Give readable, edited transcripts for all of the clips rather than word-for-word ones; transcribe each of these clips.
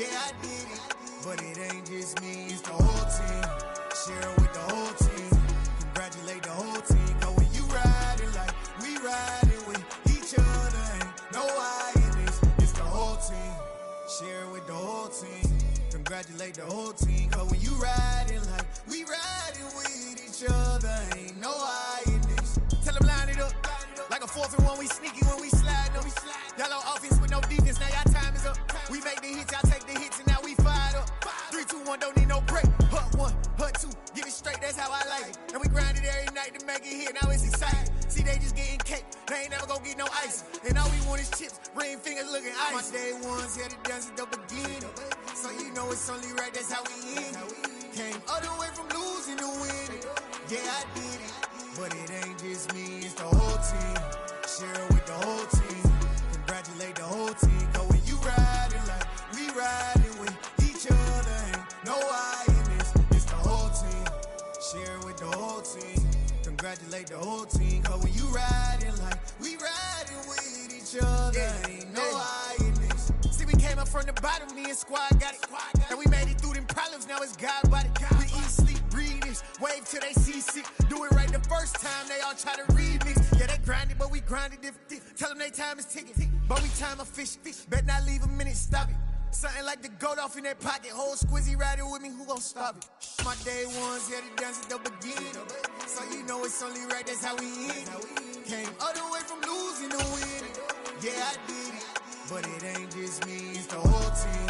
Yeah, I did it, but it ain't just me, it's the whole team. Share it with the whole team. Congratulate the whole team. Cause when you riding like we riding with each other, ain't no I in this, it's the whole team. Share it with the whole team. Congratulate the whole team. Cause when you riding like we riding with each other, ain't no I in this. Tell them line it up. Like a 4th and 1, we sneaky when we slide up. Y'all on offense with no defense, now y'all time is up. We make the hits, y'all take the hits, and now we fired up. 3, 2, 1, don't need no break. Hut 1, hut 2, get it straight, that's how I like it. And we grind it every night to make it hit, now it's exciting. See, they just getting cake, they ain't never gonna get no ice. And all we want is chips, ring fingers looking ice. My day ones had to dance at the beginning. So you know it's only right, that's how we end it. Came all the way from losing to winning. Yeah, I did it, but it ain't just me, it's the whole team. Share it with the whole team. Congratulate the whole team. Cause when you riding like we riding with each other, ain't no I in this, it's the whole team. Share it with the whole team. Congratulate the whole team. Cause when you riding like we riding with each other, ain't no I in this. See, we came up from the bottom, me and squad got it. And we made it through them problems, now it's God body. We eat, sleep, breathe this, wave till they see sick. Do it right the first time, they all try to remix. Yeah, they grinded, but we grinded different. Tell them they time is ticking, but we time a fish. Bet not leave a minute, stop it. Something like the goat off in that pocket. Whole squizzy riding with me, who gon' stop it? My day ones had to dance at the beginning. So you know it's only right, that's how we end it. Came all the way from losing to winning. Yeah, I did it, but it ain't just me, it's the whole team.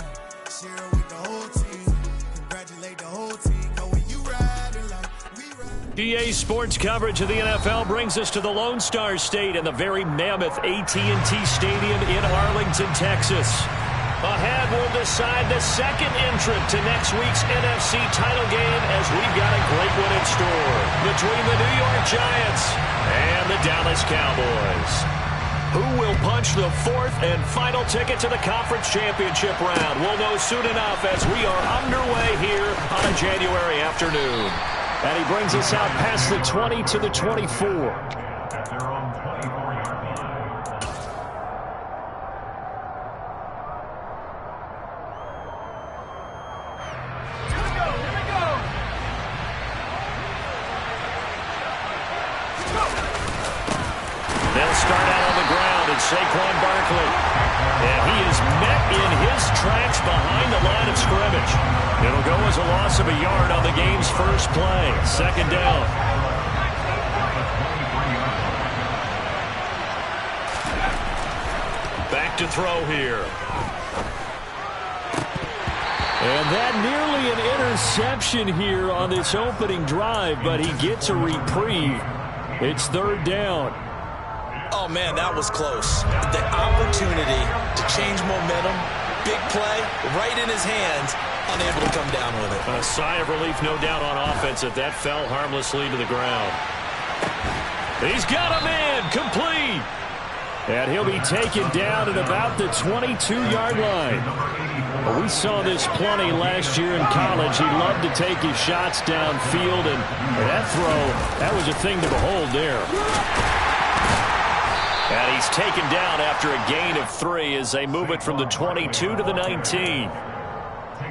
Share it with the whole team. Congratulate the whole team. Cause when you riding like we riding. GA Sports coverage of the NFL brings us to the Lone Star State and the very mammoth AT&T Stadium in Arlington, Texas. Ahead will decide the second entrant to next week's NFC title game as we've got a great one in store between the New York Giants and the Dallas Cowboys. Who will punch the 4th and final ticket to the conference championship round? We'll know soon enough as we are underway here on a January afternoon. And he brings us out past the 20 to the 24. They'll start out on the ground, and Saquon Barkley. And he is met in his tracks behind the line of scrimmage. It'll go as a loss of a yard on the game's first play. Second down. Back to throw here. And that nearly an interception here on this opening drive, but he gets a reprieve. It's third down. Oh, man, that was close. The opportunity to change momentum, big play, right in his hands, unable to come down with it. A sigh of relief, no doubt, on offense that fell harmlessly to the ground. He's got him in, complete. And he'll be taken down at about the 22-yard line. We saw this plenty last year in college. He loved to take his shots downfield, and that throw, that was a thing to behold there. And he's taken down after a gain of 3 as they move it from the 22 to the 19.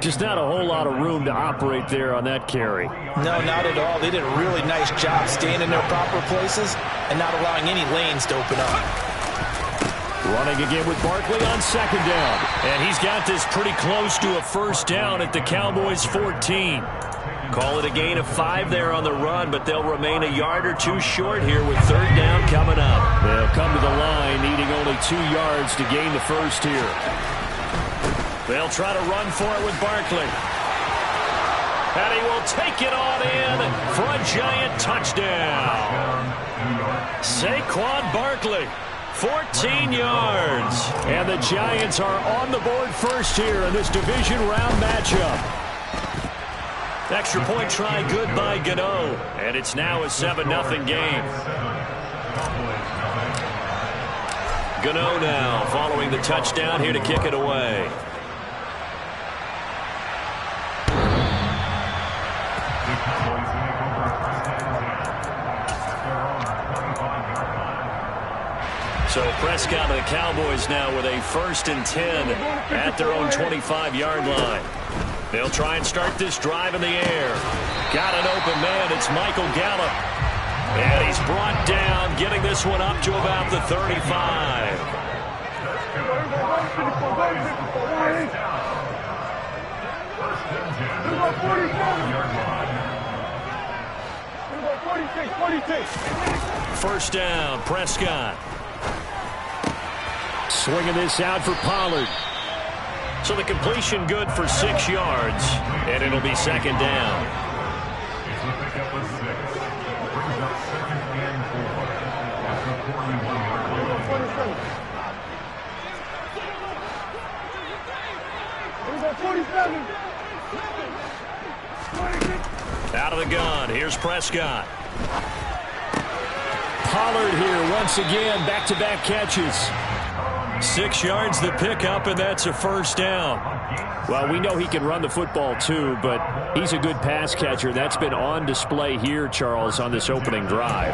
Just not a whole lot of room to operate there on that carry. No, not at all. They did a really nice job staying in their proper places and not allowing any lanes to open up. Running again with Barkley on second down. And he's got this pretty close to a first down at the Cowboys' 14. Call it a gain of 5 there on the run, but they'll remain a yard or 2 short here with third down coming up. They'll come to the line needing only 2 yards to gain the first here. They'll try to run for it with Barkley. And he will take it on in for a Giant touchdown. Saquon Barkley, 14 yards. And the Giants are on the board first here in this division round matchup. Extra point try good by Gano. And it's now a 7-0 game. Gano now following the touchdown here to kick it away. So Prescott and the Cowboys now with a 1st and 10 at their own 25-yard line. They'll try and start this drive in the air. Got an open man. It's Michael Gallup. And he's brought down, getting this one up to about the 35. First down, Prescott. Swinging this out for Pollard. So the completion good for 6 yards, and it'll be 2nd down. Out of the gun, here's Prescott. Pollard here once again, back-to-back catches. 6 yards the pickup, and that's a 1st down. Well, we know he can run the football too, but he's a good pass catcher. That's been on display here, Charles, on this opening drive.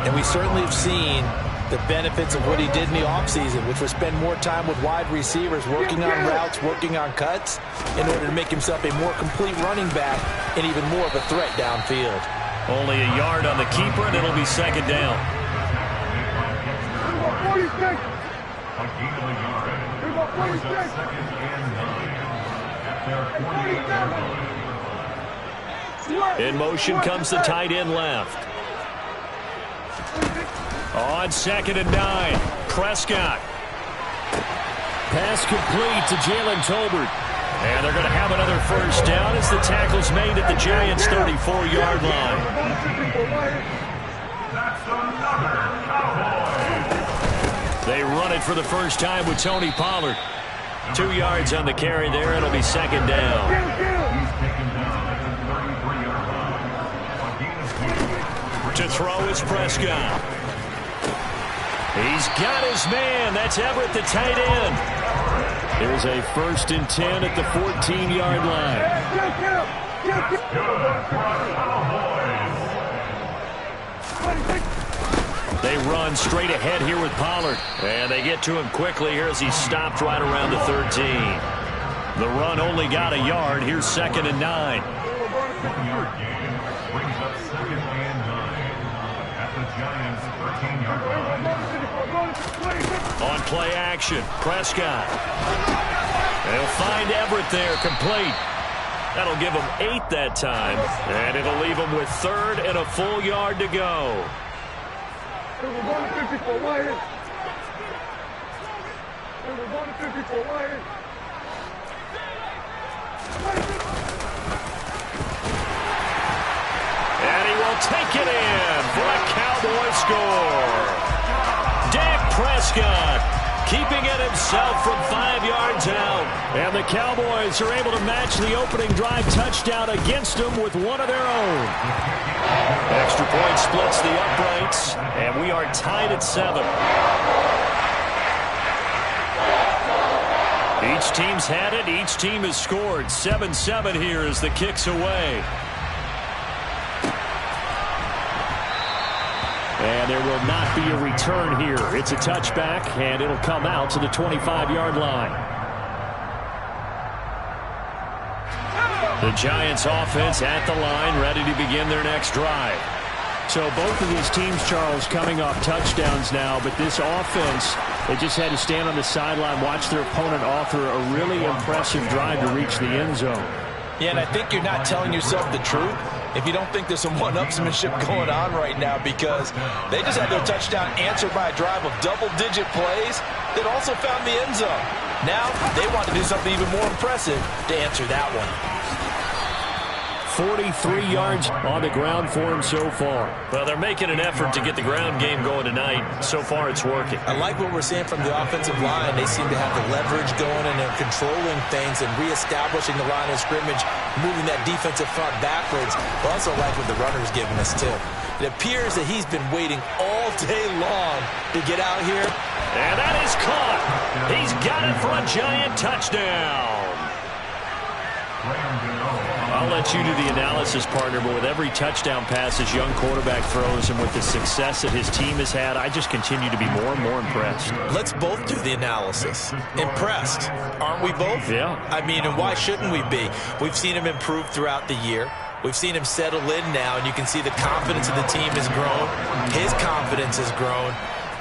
And we certainly have seen the benefits of what he did in the offseason, which was spend more time with wide receivers, working on routes, working on cuts, in order to make himself a more complete running back and even more of a threat downfield. Only a yard on the keeper, and it'll be 2nd down. In motion comes the tight end left. On 2nd and 9, Prescott. Pass complete to Jalen Tolbert. And they're going to have another 1st down as the tackle's made at the Giants' 34-yard line. They run it for the first time with Tony Pollard. 2 yards on the carry there. It'll be 2nd down. To throw is Prescott. He's got his man. That's Everett, the tight end. There's a 1st and 10 at the 14-yard line. They run straight ahead here with Pollard. And they get to him quickly here as he stopped right around the 13. The run only got a yard. Here's 2nd and 9. On play action, Prescott. They'll find Everett there, complete. That'll give him 8 that time, and it'll leave him with 3rd and a full yard to go. And he will take it in for a Cowboy score. Dak Prescott keeping it himself from 5 yards out. And the Cowboys are able to match the opening drive touchdown against them with one of their own. Extra point splits the uprights, and we are tied at 7. Each team's had it. Each team has scored. 7-7 here as the kick's away. And there will not be a return here. It's a touchback, and it'll come out to the 25-yard line. The Giants offense at the line, ready to begin their next drive. So both of these teams, Charles, coming off touchdowns now, but this offense, they just had to stand on the sideline, watch their opponent offer a really impressive drive to reach the end zone. Yeah, and I think you're not telling yourself the truth if you don't think there's some one-upsmanship going on right now, because they just had their touchdown answered by a drive of double-digit plays that also found the end zone. Now they want to do something even more impressive to answer that one. 43 yards on the ground for him so far. Well, they're making an effort to get the ground game going tonight. So far, it's working. I like what we're seeing from the offensive line. They seem to have the leverage going, and they're controlling things and reestablishing the line of scrimmage, moving that defensive front backwards. I also like what the runner's giving us, too. It appears that he's been waiting all day long to get out here. And that is caught. He's got it for a Giant touchdown. I'll let you do the analysis, partner, but with every touchdown pass his young quarterback throws and with the success that his team has had, I just continue to be more and more impressed. Let's both do the analysis. Impressed, aren't we both? Yeah. I mean, and why shouldn't we be? We've seen him improve throughout the year. We've seen him settle in now, and you can see the confidence of the team has grown. His confidence has grown.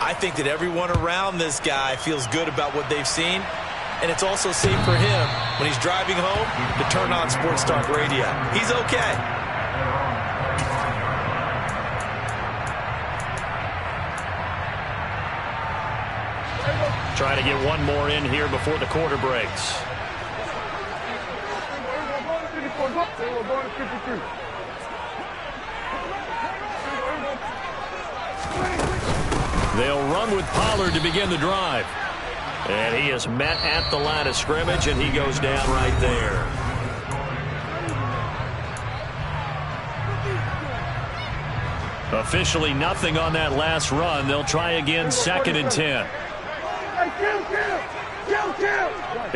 I think that everyone around this guy feels good about what they've seen. And it's also safe for him when he's driving home to turn on Sports Talk Radio. He's okay. Try to get one more in here before the quarter breaks. They'll run with Pollard to begin the drive. And he is met at the line of scrimmage, and he goes down right there. Officially nothing on that last run. They'll try again, 2nd and 10.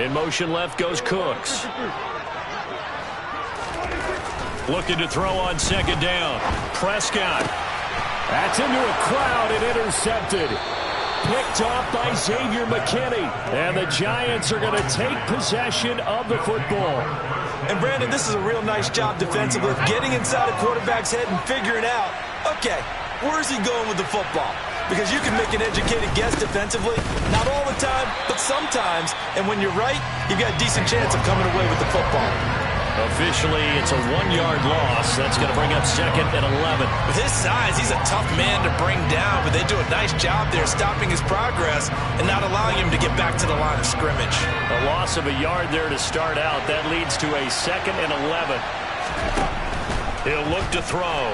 In motion left goes Cooks. Looking to throw on 2nd down. Prescott. That's into a crowd and intercepted. Picked off by Xavier McKinney. And the Giants are going to take possession of the football. And, Brandon, this is a real nice job defensively, getting inside a quarterback's head and figuring out, okay, where's he going with the football? Because you can make an educated guess defensively. Not all the time, but sometimes. And when you're right, you've got a decent chance of coming away with the football. Officially, it's a 1-yard loss. That's going to bring up 2nd and 11. With his size, he's a tough man to bring down, but they do a nice job there stopping his progress and not allowing him to get back to the line of scrimmage. A loss of a yard there to start out. That leads to a 2nd and 11. He'll look to throw.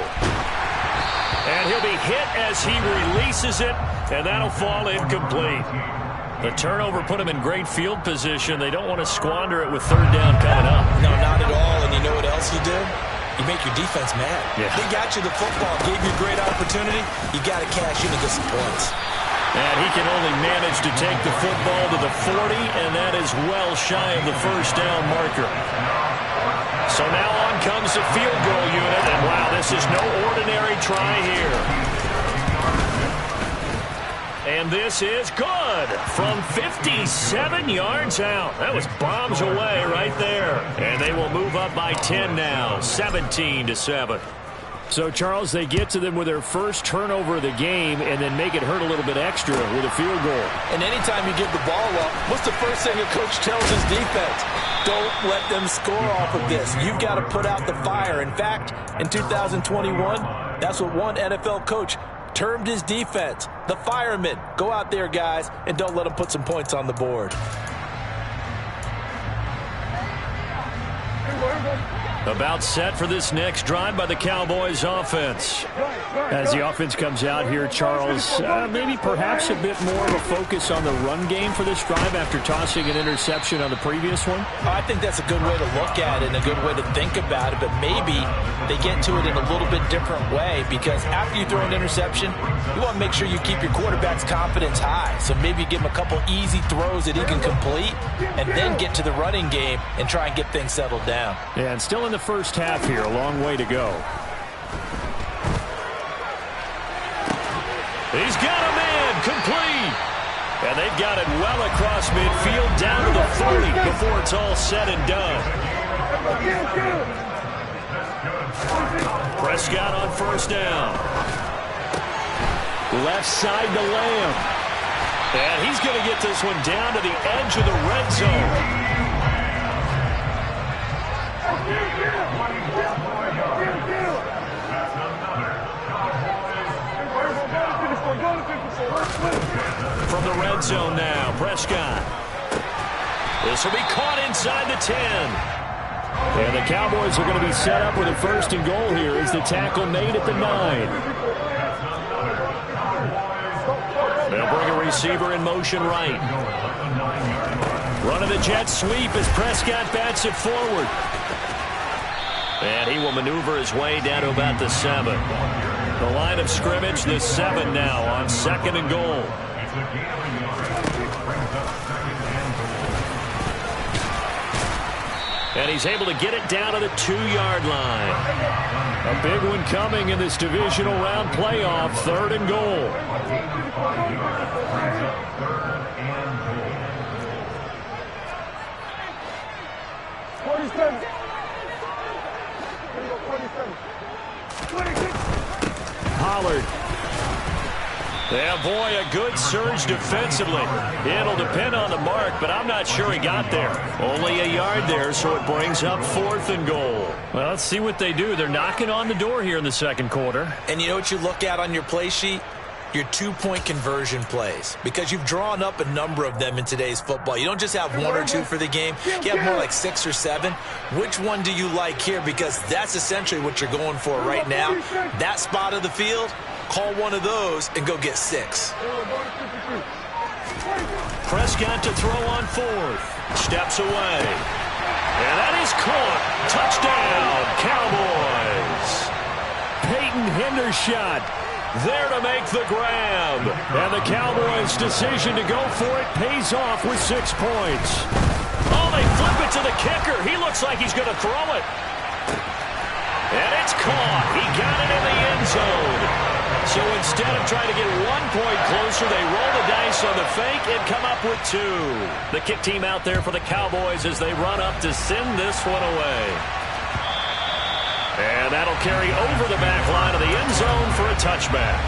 And he'll be hit as he releases it, and that'll fall incomplete. The turnover put him in great field position. They don't want to squander it with 3rd down coming up. No, not at all. And you know what else you did? You make your defense mad. Yeah. They got you the football, gave you a great opportunity. You got to cash in and get some points. And he can only manage to take the football to the 40, and that is well shy of the 1st down marker. So now on comes the field goal unit, and wow, this is no ordinary try here. And this is good from 57 yards out. That was bombs away right there. And they will move up by 10 now, 17-7. So, Charles, they get to them with their first turnover of the game and then make it hurt a little bit extra with a field goal. And anytime you give the ball up, what's the first thing a coach tells his defense? Don't let them score off of this. You've got to put out the fire. In fact, in 2021, that's what one NFL coach termed his defense, the firemen. Go out there, guys, and don't let them put some points on the board. About set for this next drive by the Cowboys offense. As the offense comes out here, Charles, maybe perhaps a bit more of a focus on the run game for this drive after tossing an interception on the previous one? I think that's a good way to look at it and a good way to think about it, but maybe they get to it in a little bit different way because after you throw an interception, you want to make sure you keep your quarterback's confidence high. So maybe give him a couple easy throws that he can complete and then get to the running game and try and get things settled down. Yeah, and still in the first half here, a long way to go. He's got a man complete. And they've got it well across midfield down to the 40 before it's all said and done. Prescott on 1st down. Left side to Lamb. And he's going to get this one down to the edge of the red zone. From the red zone now, Prescott. This will be caught inside the 10. And the Cowboys are going to be set up with a 1st and goal here as the tackle made at the 9. They'll bring a receiver in motion right. Run of the jet sweep as Prescott bats it forward. And he will maneuver his way down to about the 7. The line of scrimmage, the 7 now on 2nd and goal. And he's able to get it down to the 2-yard line. A big one coming in this divisional round playoff, 3rd and goal. Pollard. Yeah, boy, a good surge defensively. It'll depend on the mark, but I'm not sure he got there. Only a yard there, so it brings up 4th and goal. Well, let's see what they do. They're knocking on the door here in the second quarter. And you know what you look at on your play sheet? Your 2-point conversion plays, because you've drawn up a number of them in today's football. You don't just have 1 or 2 for the game. You have more like 6 or 7. Which one do you like here? Because that's essentially what you're going for right now. That spot of the field, call one of those and go get 6. Prescott to throw on 4th. Steps away. And that is caught. Touchdown, Cowboys. Peyton Hendershot there to make the grab. And the Cowboys' decision to go for it pays off with 6 points. Oh, they flip it to the kicker. He looks like he's going to throw it. And it's caught. He got it in the end zone. So instead of trying to get 1 point closer, they roll the dice on the fake and come up with 2. The kick team out there for the Cowboys as they run up to send this one away. And that'll carry over the back line of the end zone for a touchback.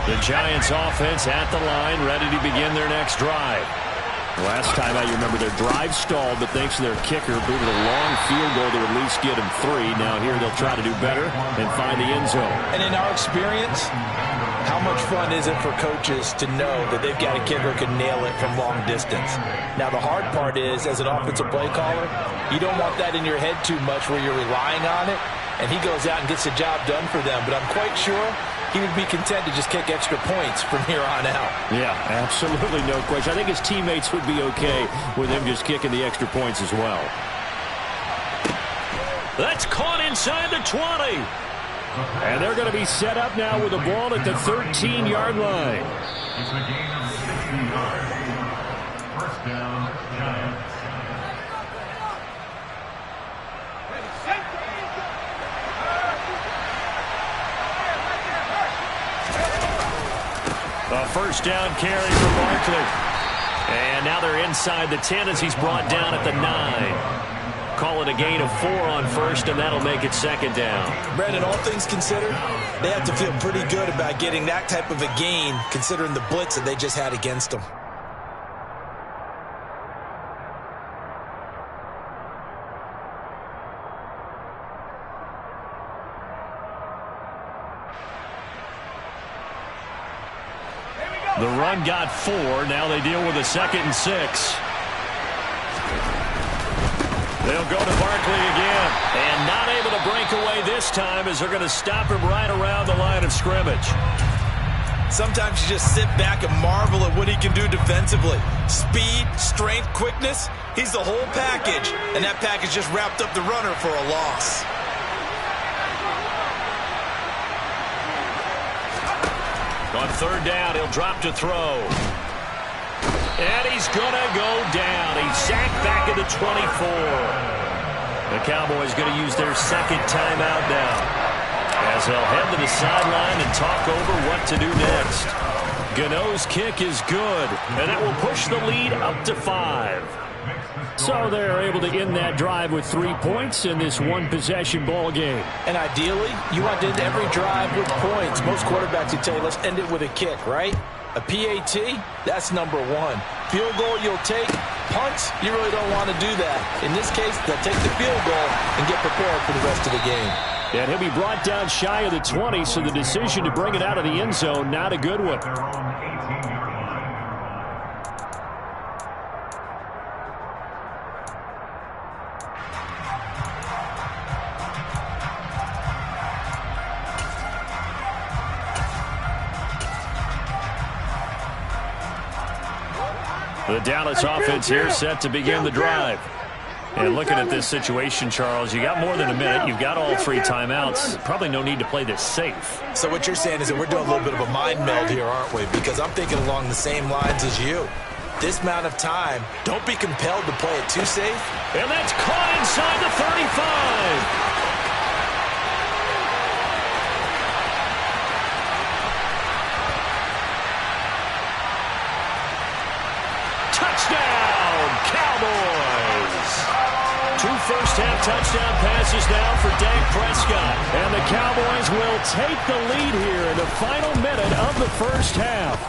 The Giants offense at the line, ready to begin their next drive. Last time I remember their drive stalled, but thanks to their kicker, booted a long field goal to at least get them 3. Now here they'll try to do better and find the end zone. And in our experience, how much fun is it for coaches to know that they've got a kicker who can nail it from long distance? Now the hard part is, as an offensive play caller, you don't want that in your head too much where you're relying on it, and he goes out and gets the job done for them. But I'm quite sure he would be content to just kick extra points from here on out. Yeah, absolutely no question. I think his teammates would be okay with him just kicking the extra points as well. That's caught inside the 20. And they're going to be set up now with the ball at the 13-yard line. It's a gain of 60 yards. First down, Giants. A first down carry for Barkley. And now they're inside the 10 as he's brought down at the 9. Call it a gain of 4 on first, and that'll make it second down. Brandon, all things considered, they have to feel pretty good about getting that type of a gain, considering the blitz that they just had against them. The run got 4. Now they deal with a 2nd and 6. They'll go to Barkley again. And not able to break away this time as they're going to stop him right around the line of scrimmage. Sometimes you just sit back and marvel at what he can do defensively. Speed, strength, quickness. He's the whole package. And that package just wrapped up the runner for a loss. On 3rd down, he'll drop to throw. And he's going to go down. He's sacked back at the 24. The Cowboys going to use their 2nd timeout now, as they'll head to the sideline and talk over what to do next. Gano's kick is good, and that will push the lead up to 5. So they're able to end that drive with 3 points in this one-possession ball game. And ideally, you want to end every drive with points. Most quarterbacks would tell you, let's end it with a kick, right? A PAT, that's number 1. Field goal you'll take. Punts, you really don't want to do that. In this case, they'll take the field goal and get prepared for the rest of the game. And he'll be brought down shy of the 20, so the decision to bring it out of the end zone, not a good one. The Dallas offense here set to begin the drive. And looking at this situation, Charles, you got more than a minute. You've got all 3 timeouts. Probably no need to play this safe. So what you're saying is that we're doing a little bit of a mind meld here, aren't we? Because I'm thinking along the same lines as you. this amount of time, don't be compelled to play it too safe. And that's caught inside the 35. Touchdown, Cowboys! 2 first-half touchdown passes now for Dak Prescott. And the Cowboys will take the lead here in the final minute of the first half.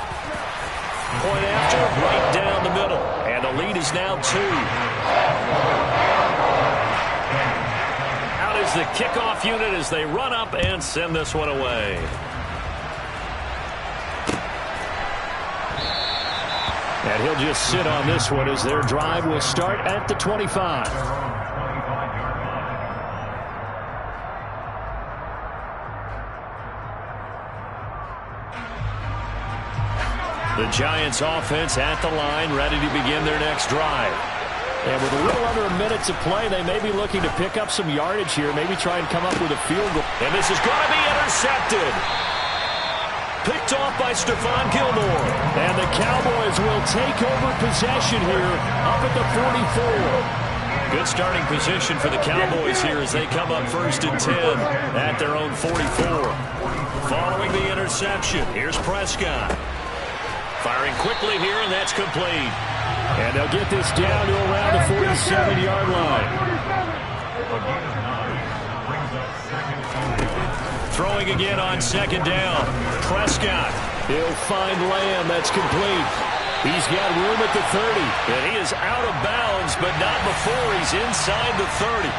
Point after, right down the middle. And the lead is now 2. Out is the kickoff unit as they run up and send this one away. And he'll just sit on this one as their drive will start at the 25. The Giants offense at the line, ready to begin their next drive. And with a little under a minute to play, they may be looking to pick up some yardage here, maybe try and come up with a field goal. And this is going to be intercepted. Picked off by Stephon Gilmore. And the Cowboys will take over possession here up at the 44. Good starting position for the Cowboys here as they come up 1st and 10 at their own 44. Following the interception, here's Prescott. Firing quickly here, and that's complete. And they'll get this down to around the 47-yard line. Throwing again on 2nd down. Prescott. He'll find Lamb. That's complete. He's got room at the 30. And he is out of bounds, but not before he's inside the 30.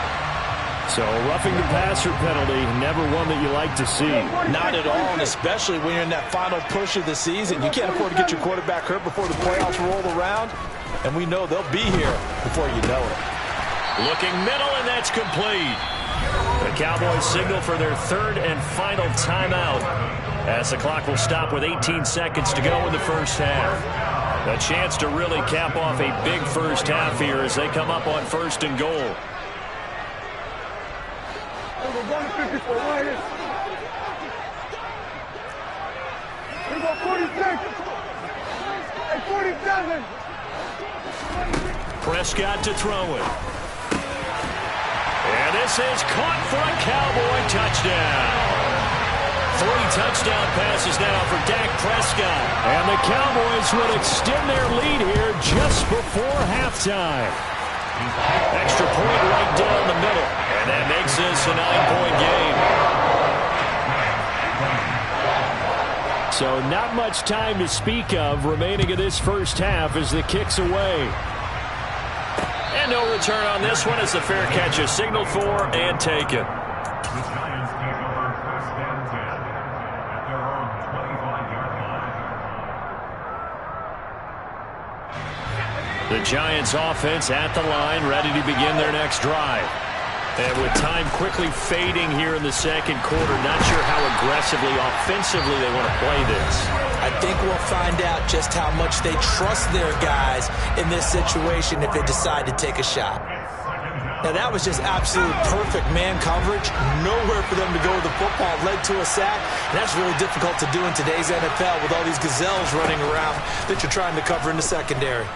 So roughing the passer penalty, never one that you like to see. Not at all, and especially when you're in that final push of the season. You can't afford to get your quarterback hurt before the playoffs roll around. And we know they'll be here before you know it. Looking middle, and that's complete. The Cowboys signal for their 3rd and final timeout as the clock will stop with 18 seconds to go in the first half. A chance to really cap off a big first half here as they come up on 1st and goal. Prescott to throw it. And this is caught for a Cowboy touchdown. 3 touchdown passes now for Dak Prescott. And the Cowboys will extend their lead here just before halftime. Extra point right down the middle. And that makes this a 9-point game. So not much time to speak of remaining in this first half as the kick's away. And no return on this one as the fair catch is signaled for and taken. The Giants take over 1st and 10 at their own 25-yard line. The Giants offense at the line, ready to begin their next drive. And with time quickly fading here in the 2nd quarter, not sure how aggressively, offensively they want to play this. I think we'll find out just how much they trust their guys in this situation if they decide to take a shot. Now, that was just absolute perfect man coverage. Nowhere for them to go with the football. Led to a sack. And that's really difficult to do in today's NFL with all these gazelles running around that you're trying to cover in the secondary.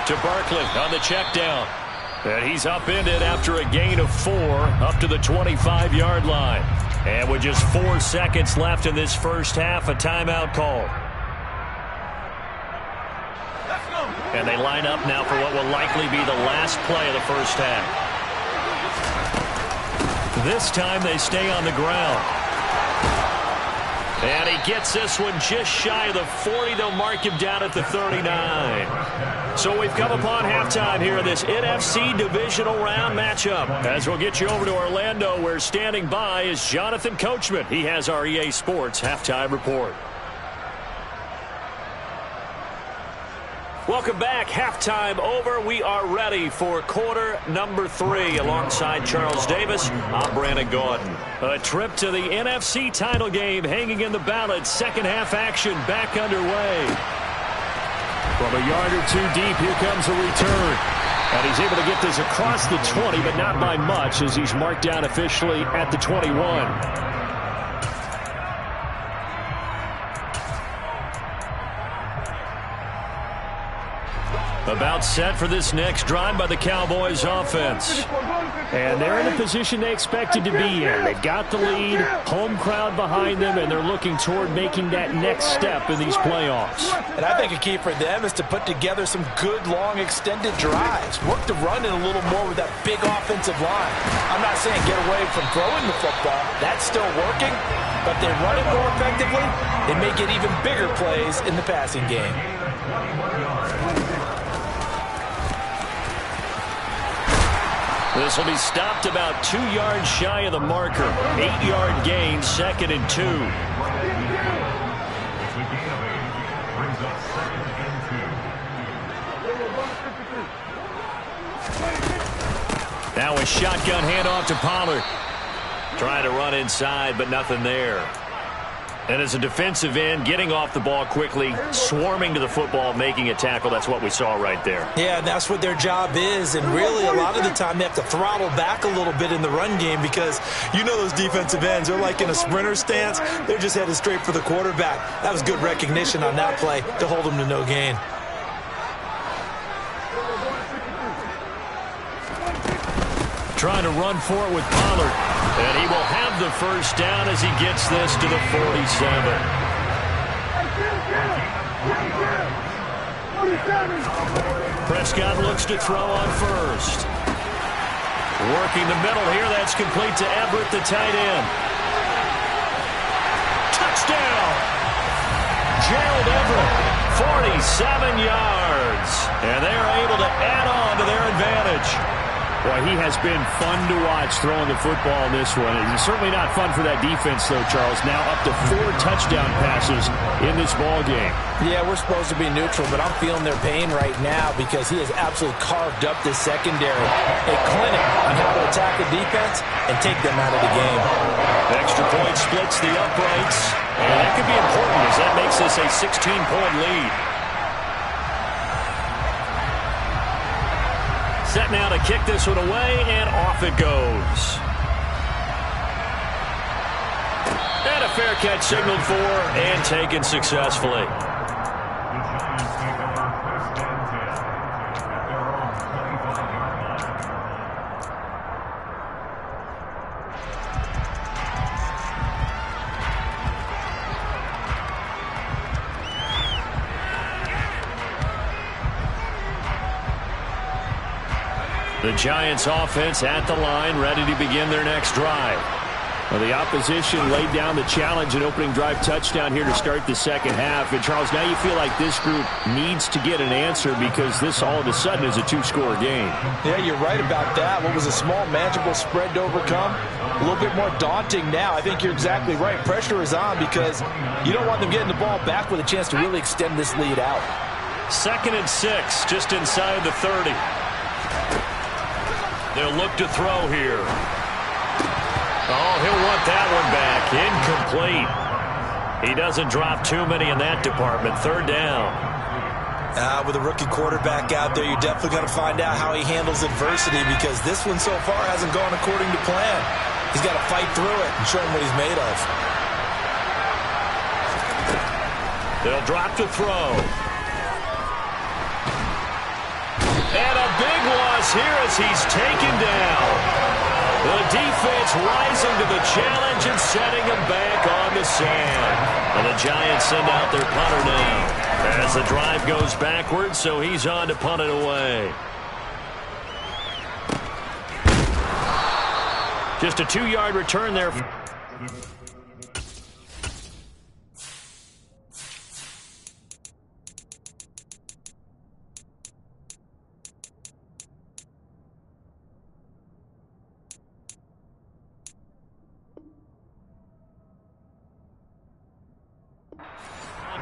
To Barkley on the check down. And he's upended after a gain of 4 up to the 25-yard line. And with just 4 seconds left in this first half, a timeout call. And they line up now for what will likely be the last play of the first half. This time they stay on the ground. And he gets this one just shy of the 40. They'll mark him down at the 39. So we've come upon halftime here in this NFC divisional round matchup. As we'll get you over to Orlando, where standing by is Jonathan Coachman. He has our EA Sports halftime report. Welcome back. Halftime over. We are ready for quarter number 3. Alongside Charles Davis, I'm Brandon Gordon. A trip to the NFC title game hanging in the balance. Second half action back underway. From a yard or 2 deep, here comes a return. And he's able to get this across the 20, but not by much as he's marked down officially at the 21. About set for this next drive by the Cowboys offense. And they're in the position they expected to be in. They've got the lead, home crowd behind them, and they're looking toward making that next step in these playoffs. And I think a key for them is to put together some good, long, extended drives. Work the run in a little more with that big offensive line. I'm not saying get away from throwing the football. That's still working. But they run it more effectively, they may get even bigger plays in the passing game. This will be stopped about 2 yards shy of the marker. 8-yard gain, 2nd and 2. Now a shotgun handoff to Pollard. Trying to run inside, but nothing there. And as a defensive end, getting off the ball quickly, swarming to the football, making a tackle. That's what we saw right there. Yeah, and that's what their job is. And really, a lot of the time, they have to throttle back a little bit in the run game because you know those defensive ends, they're like in a sprinter stance. They're just headed straight for the quarterback. That was good recognition on that play to hold them to no gain. Trying to run for it with Pollard. And he will have the first down as he gets this to the 47. Prescott looks to throw on first. Working the middle here. That's complete to Everett, the tight end. Touchdown! Gerald Everett, 47 yards. And they're able to add on to their advantage. Boy, he has been fun to watch throwing the football in this one. It's certainly not fun for that defense, though, Charles. Now up to 4 touchdown passes in this ball game. Yeah, we're supposed to be neutral, but I'm feeling their pain right now because he has absolutely carved up this secondary. A clinic on how to attack a defense and take them out of the game. Extra point splits the uprights. And that could be important as that makes this a 16-point lead. Set now to kick this one away, and off it goes. And a fair catch signaled for and taken successfully. The Giants offense at the line, ready to begin their next drive. Well, the opposition laid down the challenge and opening drive touchdown here to start the second half. And, Charles, now you feel like this group needs to get an answer because this all of a sudden is a 2-score game. Yeah, you're right about that. What was a small, manageable spread to overcome, a little bit more daunting now. I think you're exactly right. Pressure is on because you don't want them getting the ball back with a chance to really extend this lead out. 2nd and 6, just inside the 30. They'll look to throw here. Oh, he'll want that one back. Incomplete. He doesn't drop too many in that department. 3rd down. With a rookie quarterback out there, you're definitely going to find out how he handles adversity because this one so far hasn't gone according to plan. He's got to fight through it and show him what he's made of. They'll drop to throw. And a big loss here as he's taken down. The defense rising to the challenge and setting him back on the sand. And the Giants send out their punter now as the drive goes backwards, so he's on to punt it away. Just a 2-yard return there.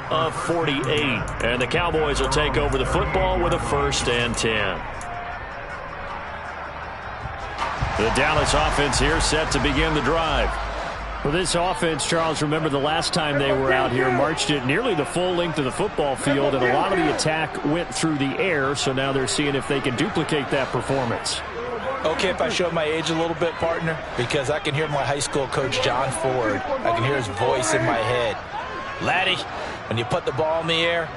Of 48, and the Cowboys will take over the football with a 1st and 10. The Dallas offense here set to begin the drive. Well, this offense, Charles, remember the last time they were out here, marched it nearly the full length of the football field, and a lot of the attack went through the air, so now they're seeing if they can duplicate that performance. Okay, if I show my age a little bit, partner, because I can hear my high school coach, John Ford. I can hear his voice in my head. Laddie, when you put the ball in the air,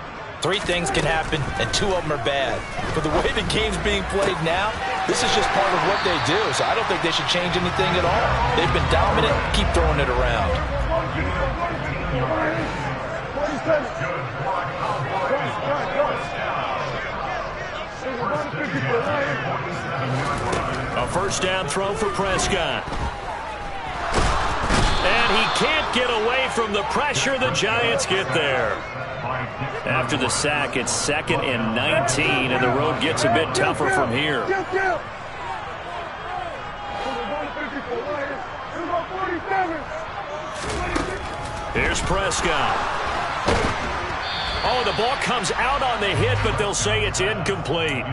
3 things can happen, and 2 of them are bad. For the way the game's being played now, this is just part of what they do, so I don't think they should change anything at all. They've been dominant. Keep throwing it around. A first down throw for Prescott. And he can't get away from the pressure. The Giants get there. After the sack, it's 2nd and 19, and the road gets a bit tougher from here. Here's Prescott. Oh, the ball comes out on the hit, but they'll say it's incomplete.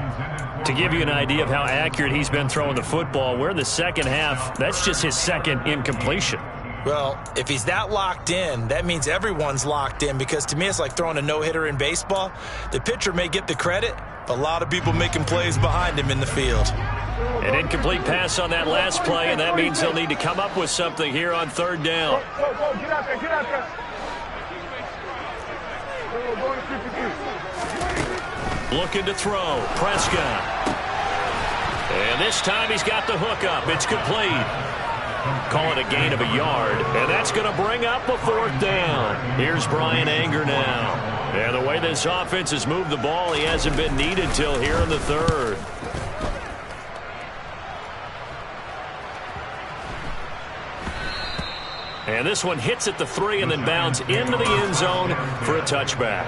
To give you an idea of how accurate he's been throwing the football, we're in the second half. That's just his 2nd incompletion. Well, if he's that locked in, that means everyone's locked in, because to me it's like throwing a no-hitter in baseball. The pitcher may get the credit, but a lot of people making plays behind him in the field. An incomplete pass on that last play, and that means they'll need to come up with something here on 3rd down. Looking to throw. Prescott. And this time he's got the hook up. It's complete. Call it a gain of a yard, and that's going to bring up a 4th down. Here's Brian Anger now. And the way this offense has moved the ball, he hasn't been needed till here in the 3rd. And this one hits at the 3 and then bounds into the end zone for a touchback.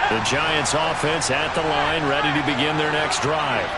The Giants offense at the line, ready to begin their next drive.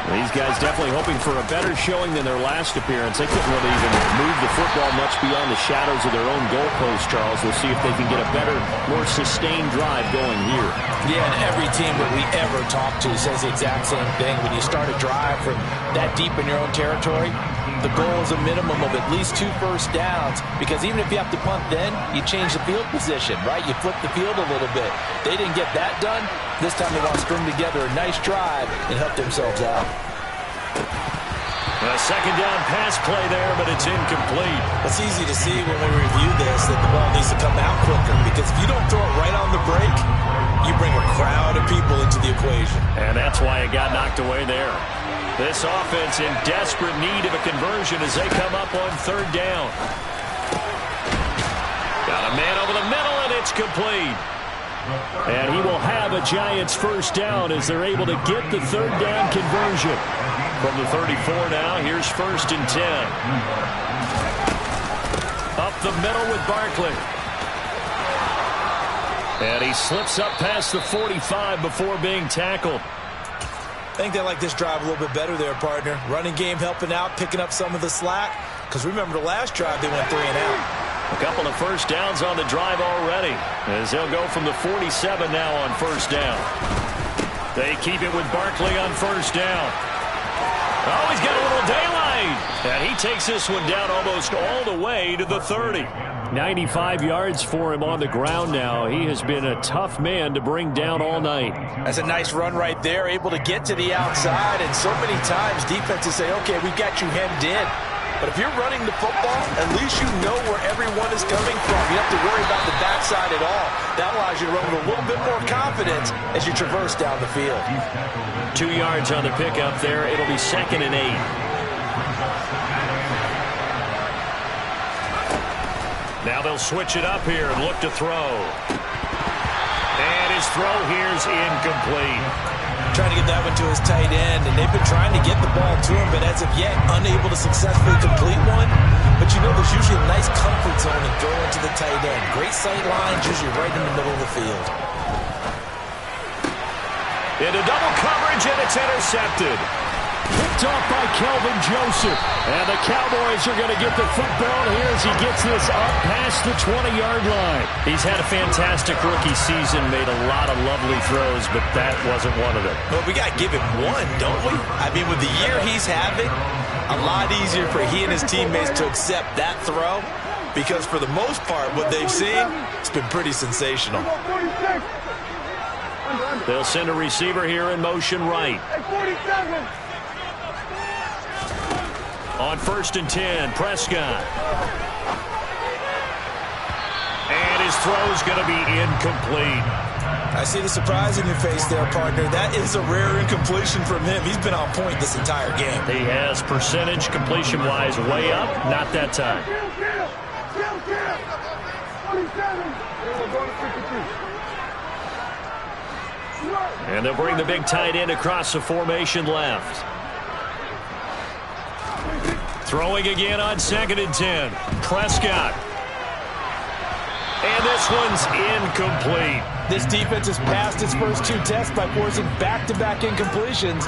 These guys definitely hoping for a better showing than their last appearance. They couldn't really even move the football much beyond the shadows of their own goalpost, Charles. We'll see if they can get a better, more sustained drive going here. Yeah, and every team that we ever talk to says the exact same thing. When you start a drive from that deep in your own territory, the goal is a minimum of at least 2 first downs, because even if you have to punt then, you change the field position, right? You flip the field a little bit. They didn't get that done. This time they want to string together a nice drive and help themselves out. A 2nd down pass play there, but it's incomplete. It's easy to see when we review this that the ball needs to come out quicker, because if you don't throw it right on the break, you bring a crowd of people into the equation. And that's why it got knocked away there. This offense in desperate need of a conversion as they come up on 3rd down. Got a man over the middle, and it's complete. And he will have a Giants first down as they're able to get the 3rd down conversion. From the 34 now, here's 1st and 10. Up the middle with Barkley. And he slips up past the 45 before being tackled. I think they like this drive a little bit better there, partner. Running game helping out, picking up some of the slack. Because remember, the last drive they went 3 and out. A couple of first downs on the drive already, as they'll go from the 47 now on 1st down. They keep it with Barkley on 1st down. Oh, he's got a little daylight. And he takes this one down almost all the way to the 30. 95 yards for him on the ground now. He has been a tough man to bring down all night. That's a nice run right there, able to get to the outside. And so many times defenses say, okay, we've got you hemmed in. But if you're running the football, at least you know where everyone is coming from. You don't have to worry about the backside at all. That allows you to run with a little bit more confidence as you traverse down the field. 2 yards on the pickup there. It'll be 2nd and 8. Now they'll switch it up here and look to throw. And his throw here's incomplete. Trying to get that one to his tight end, and they've been trying to get the ball to him, but as of yet, unable to successfully complete one. But you know there's usually a nice comfort zone in throwing to the tight end. Great sight lines, usually right in the middle of the field. Into double coverage, and it's intercepted. Picked off by Kelvin Joseph. And the Cowboys are going to get the football here as he gets this up past the 20-yard line. He's had a fantastic rookie season, made a lot of lovely throws, but that wasn't one of them. Well, we got to give him one, don't we? I mean, with the year he's having, a lot easier for he and his teammates to accept that throw, because for the most part, what they've seen, it's been pretty sensational. They'll send a receiver here in motion right. On 1st and 10, Prescott. throw's going to be incomplete. I see the surprise in your face there, partner. That is a rare incompletion from him. He's been on point this entire game. He has percentage completion-wise way up, not that time. And they'll bring the big tight end across the formation left. Throwing again on 2nd and 10. Prescott. And this one's incomplete. This defense has passed its first 2 tests by forcing back-to-back incompletions.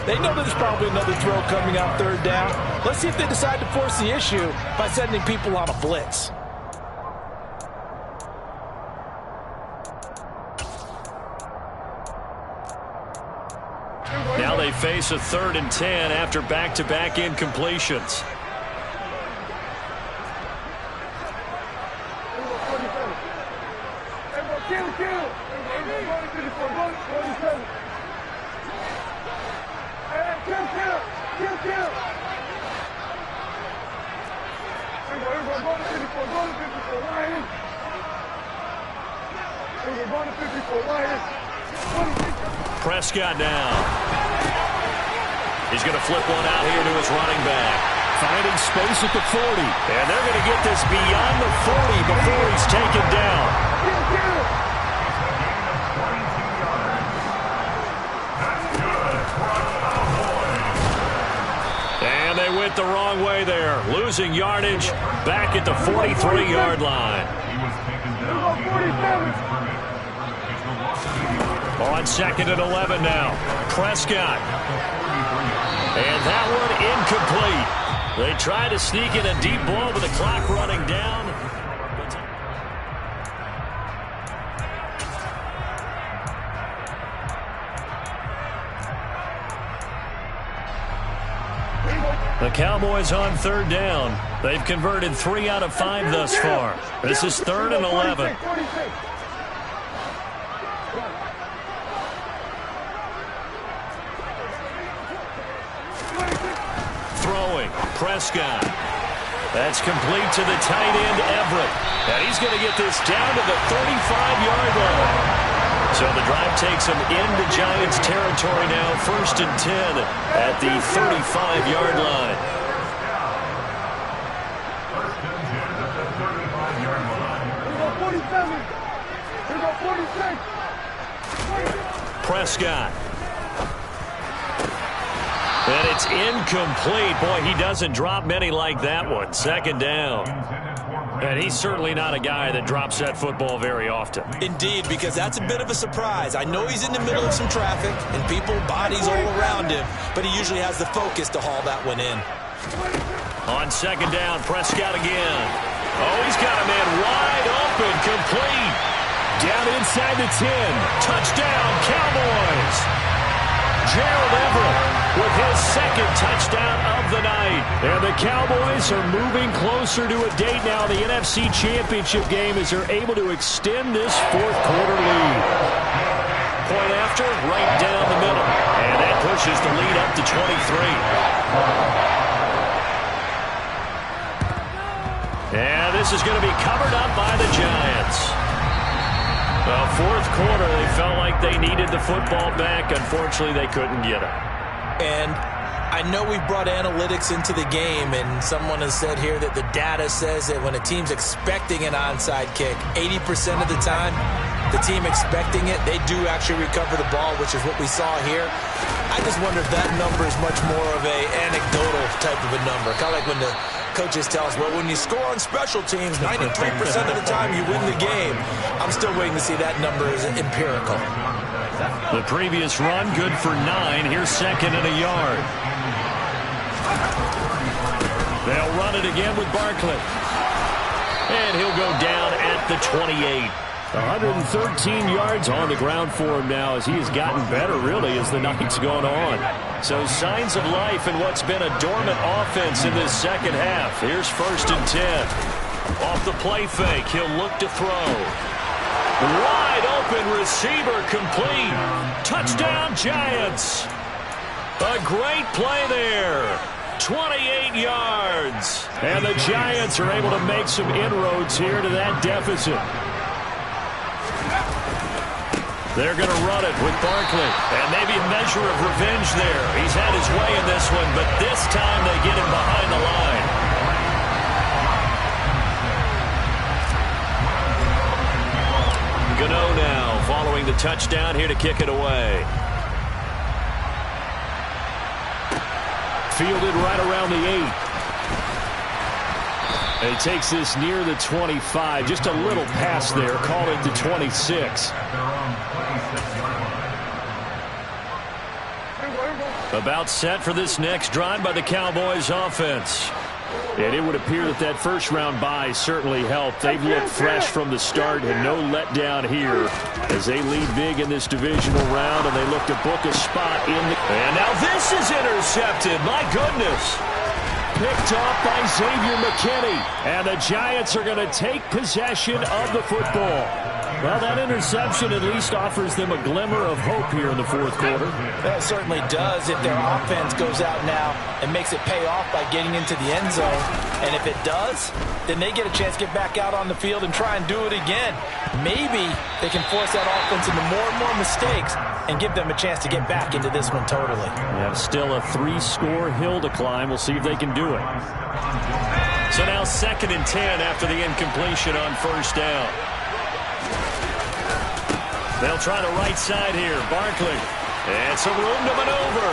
They know there's probably another throw coming on 3rd down. Let's see if they decide to force the issue by sending people on a blitz. Now they face a 3rd and 10 after back-to-back incompletions. Prescott now. He's going to flip one out here to his running back. Finding space at the 40. And they're going to get this beyond the 40 before he's taken down. And they went the wrong way there. Losing yardage back at the 43-yard line. On 2nd and 11 now. Prescott. And that one incomplete. They try to sneak in a deep ball with the clock running down. The Cowboys on 3rd down. They've converted 3 out of 5 thus far. This is 3rd and 11. Prescott. That's complete to the tight end, Everett. And he's going to get this down to the 35-yard line. So the drive takes him into Giants territory now, 1st and 10 at the 35-yard line. Prescott. And it's incomplete. Boy, he doesn't drop many like that one. 2nd down. And he's certainly not a guy that drops that football very often. Indeed, because that's a bit of a surprise. I know he's in the middle of some traffic and people, bodies all around him, but he usually has the focus to haul that one in. On 2nd down, Prescott again. Oh, he's got a man wide open, complete. Down inside the 10. Touchdown, Cowboys. Gerald Everett with his 2nd touchdown of the night. And the Cowboys are moving closer to a date now in the NFC Championship game as they're able to extend this 4th quarter lead. Point after, right down the middle. And that pushes the lead up to 23. And this is going to be covered up by the Giants. Well, 4th quarter, they felt like they needed the football back. Unfortunately, they couldn't get it. And I know we brought analytics into the game, and someone has said here that the data says that when a team's expecting an onside kick, 80% of the time, the team expecting it, they do actually recover the ball, which is what we saw here. I just wonder if that number is much more of a anecdotal type of a number. Kind of like when the coaches tell us, well, when you score on special teams, 93% of the time you win the game. I'm still waiting to see that number is empirical. The previous run, good for 9. Here's 2nd and a yard. They'll run it again with Barkley. And he'll go down at the 28. 113 yards on the ground for him now as he has gotten better, really, as the night's gone on. So signs of life in what's been a dormant offense in this 2nd half. Here's 1st and 10. Off the play fake, he'll look to throw. Wide open receiver, complete. Touchdown, Giants. A great play there. 28 yards. And the Giants are able to make some inroads here to that deficit. They're going to run it with Barkley. And maybe a measure of revenge there. He's had his way in this one, but this time they get him behind the line. Gano now following the touchdown here to kick it away. Fielded right around the 8. And he takes this near the 25. Just a little pass there. Call it the 26. About set for this next drive by the Cowboys offense. And it would appear that that first-round bye certainly helped. They've looked fresh from the start and no letdown here as they lead big in this divisional round, and they look to book a spot in the... And now this is intercepted. My goodness. Picked off by Xavier McKinney. And the Giants are going to take possession of the football. Well, that interception at least offers them a glimmer of hope here in the fourth quarter. That certainly does if their offense goes out now and makes it pay off by getting into the end zone. And if it does, then they get a chance to get back out on the field and try and do it again. Maybe they can force that offense into more and more mistakes and give them a chance to get back into this one totally. Yeah, still a 3-score hill to climb. We'll see if they can do it. So now 2nd and 10 after the incompletion on first down. They'll try the right side here. Barkley. And some room to maneuver.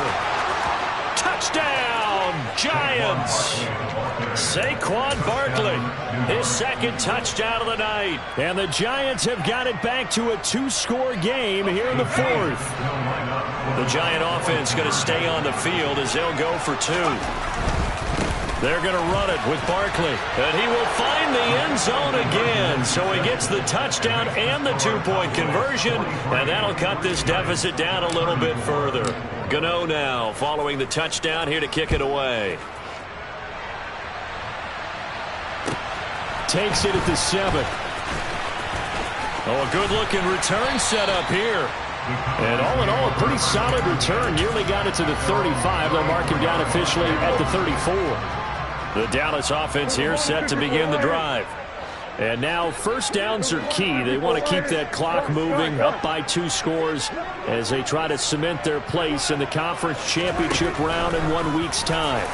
Touchdown, Giants. Saquon Barkley. His 2nd touchdown of the night. And the Giants have got it back to a 2-score game here in the 4th. The Giant offense going to stay on the field as they'll go for 2. They're going to run it with Barkley. And he will find the end zone again. So he gets the touchdown and the 2-point conversion. And that'll cut this deficit down a little bit further. Gano now following the touchdown here to kick it away. Takes it at the 7. Oh, a good-looking return set up here. And all in all, a pretty solid return. Nearly got it to the 35. They'll mark him down officially at the 34. The Dallas offense here set to begin the drive. And now first downs are key. They want to keep that clock moving up by 2 scores as they try to cement their place in the conference championship round in 1 week's time.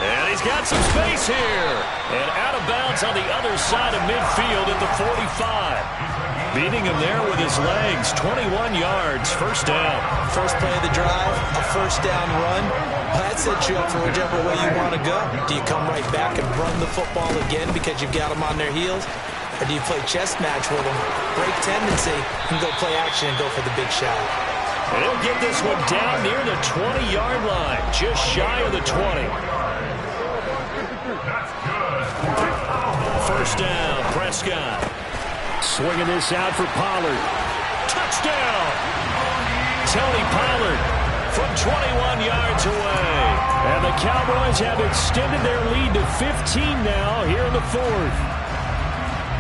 And he's got some space here. And out of bounds on the other side of midfield at the 45. Beating him there with his legs. 21 yards, first down. First play of the drive, a first down run. That sets you up for whichever way you want to go. Do you come right back and run the football again because you've got them on their heels? Or do you play chess match with them, break tendency, and go play action and go for the big shot? And he'll get this one down near the 20-yard line, just shy of the 20. First down, Prescott. Swinging this out for Pollard. Touchdown! Tony Pollard from 21 yards away. And the Cowboys have extended their lead to 15 now here in the 4th.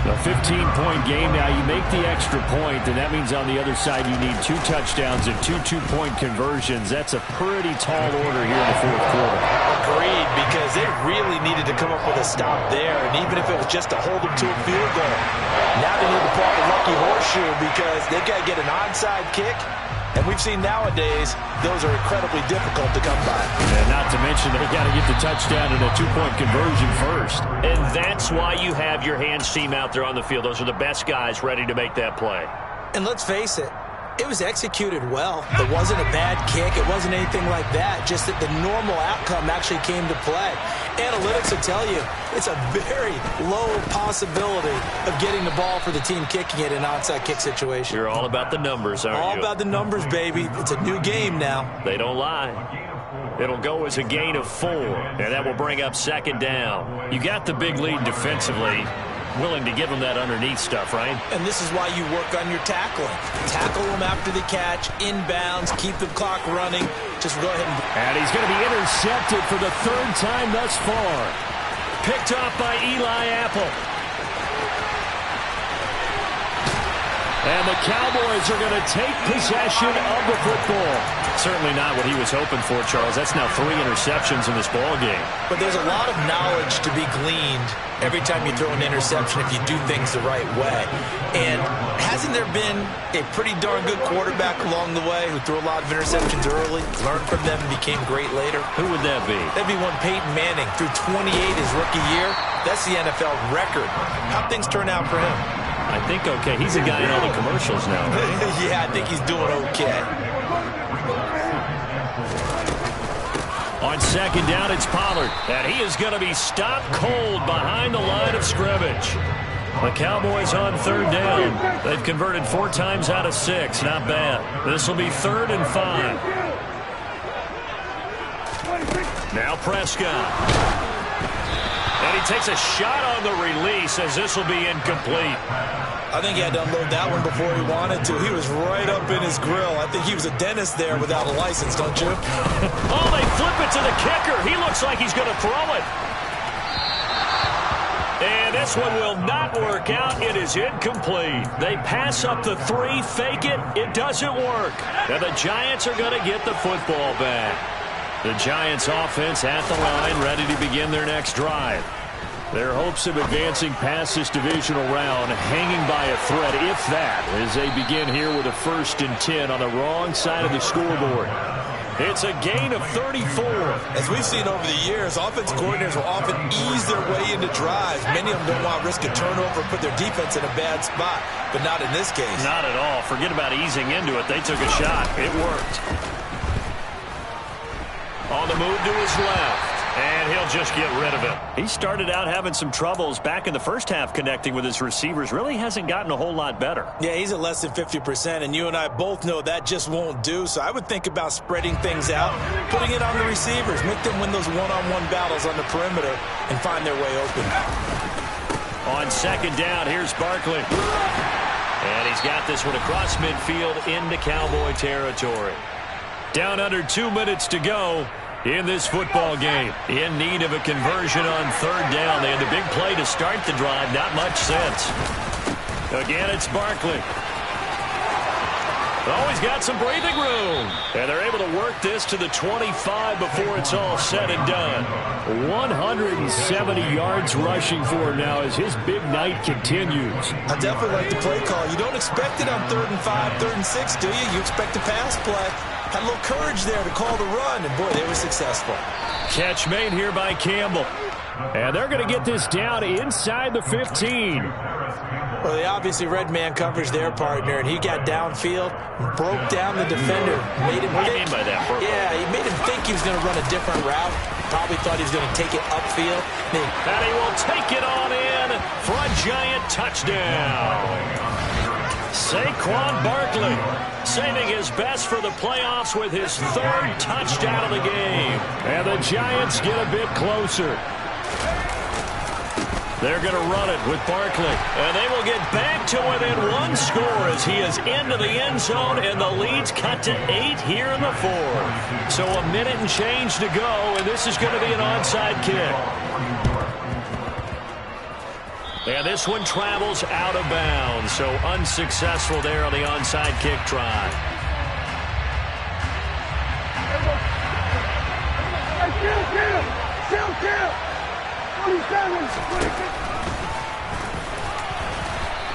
A 15-point game. Now you make the extra point, and that means on the other side you need 2 touchdowns and 2 two-point conversions. That's a pretty tall order here in the 4th quarter. Agreed, because they really needed to come up with a stop there, and even if it was just to hold them to a field goal. Now they need to pull out the lucky horseshoe because they've got to get an onside kick, and we've seen nowadays those are incredibly difficult to come by. And not to mention they got to get the touchdown and a 2-point conversion first. And that's why you have your hands team out there on the field. Those are the best guys ready to make that play. And let's face it, it was executed well. It wasn't a bad kick. It wasn't anything like that. Just that the normal outcome actually came to play. Analytics will tell you it's a very low possibility of getting the ball for the team kicking it in an onside kick situation. You're all about the numbers, aren't you? All about the numbers, baby. It's a new game now. They don't lie. It'll go as a gain of 4, and that will bring up 2nd down. You got the big lead defensively. Willing to give them that underneath stuff, right? And this is why you work on your tackling. Tackle them after the catch, inbounds, keep the clock running. Just go ahead and he's going to be intercepted for the 3rd time thus far. Picked off by Eli Apple. And the Cowboys are going to take possession of the football. Certainly not what he was hoping for, Charles. That's now 3 interceptions in this ball game. But there's a lot of knowledge to be gleaned every time you throw an interception if you do things the right way. And hasn't there been a pretty darn good quarterback along the way who threw a lot of interceptions early, learned from them, and became great later? Who would that be? That'd be one Peyton Manning threw 28 his rookie year. That's the NFL record. How'd things turn out for him? I think okay. He's a guy in all the commercials now, right? Yeah, I think he's doing okay. On second down, it's Pollard. And he is going to be stopped cold behind the line of scrimmage. The Cowboys on third down. They've converted 4 times out of 6. Not bad. This will be 3rd and 5. Now Prescott. And he takes a shot on the release as this will be incomplete. I think he had to unload that one before he wanted to. He was right up in his grill. I think he was a dentist there without a license, don't you? Oh, they flip it to the kicker. He looks like he's going to throw it. And this one will not work out. It is incomplete. They pass up the 3, fake it. It doesn't work. And the Giants are going to get the football back. The Giants offense at the line, ready to begin their next drive. Their hopes of advancing past this divisional round hanging by a thread, if that, as they begin here with a 1st and 10 on the wrong side of the scoreboard. It's a gain of 34. As we've seen over the years, offensive coordinators will often ease their way into drives. Many of them don't want to risk a turnover or put their defense in a bad spot, but not in this case. Not at all. Forget about easing into it. They took a shot. It worked. On the move to his left, and he'll just get rid of it. He started out having some troubles back in the first half connecting with his receivers. Really hasn't gotten a whole lot better. Yeah, he's at less than 50%, and you and I both know that just won't do. So I would think about spreading things out, putting it on the receivers, make them win those one-on-one battles on the perimeter, and find their way open. On second down, here's Barkley. And he's got this one across midfield into Cowboy territory. Down under 2 minutes to go in this football game. In need of a conversion on third down. They had the big play to start the drive. Not much sense. Again, it's Barkley. Always got some breathing room. And they're able to work this to the 25 before it's all said and done. 170 yards rushing for him now as his big night continues. I definitely like the play call. You don't expect it on 3rd and 5, 3rd and 6, do you? You expect a pass play. Had a little courage there to call the run, and boy, they were successful. Catch made here by Campbell. And they're going to get this down inside the 15. Well, they obviously read man coverage their partner, and he got downfield, broke down the defender, made him What do you mean by that? Yeah, he made him think he was going to run a different route. Probably thought he was going to take it upfield. And he will take it on in for a Giant touchdown. Saquon Barkley saving his best for the playoffs with his 3rd touchdown of the game. And the Giants get a bit closer. They're going to run it with Barkley. And they will get back to within 1 score as he is into the end zone, and the lead's cut to 8 here in the 4th. So a minute and change to go, and this is going to be an onside kick. And this one travels out of bounds, so unsuccessful there on the onside kick try.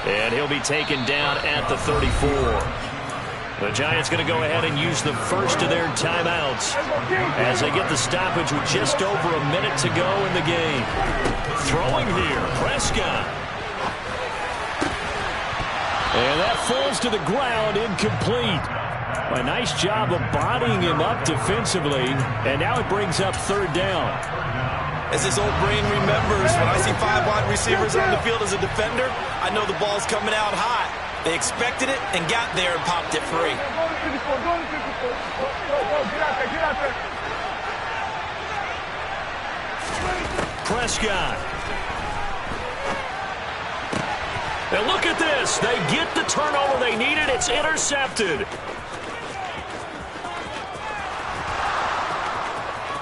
And he'll be taken down at the 34. The Giants going to go ahead and use the first of their timeouts as they get the stoppage with just over a minute to go in the game. Throwing here, Prescott. And that falls to the ground, incomplete. A nice job of bodying him up defensively, and now it brings up 3rd down. As his old brain remembers, when I see 5 wide receivers on the field as a defender, I know the ball's coming out hot. They expected it and got there and popped it free. Prescott. And look at this. They get the turnover they needed. It's intercepted.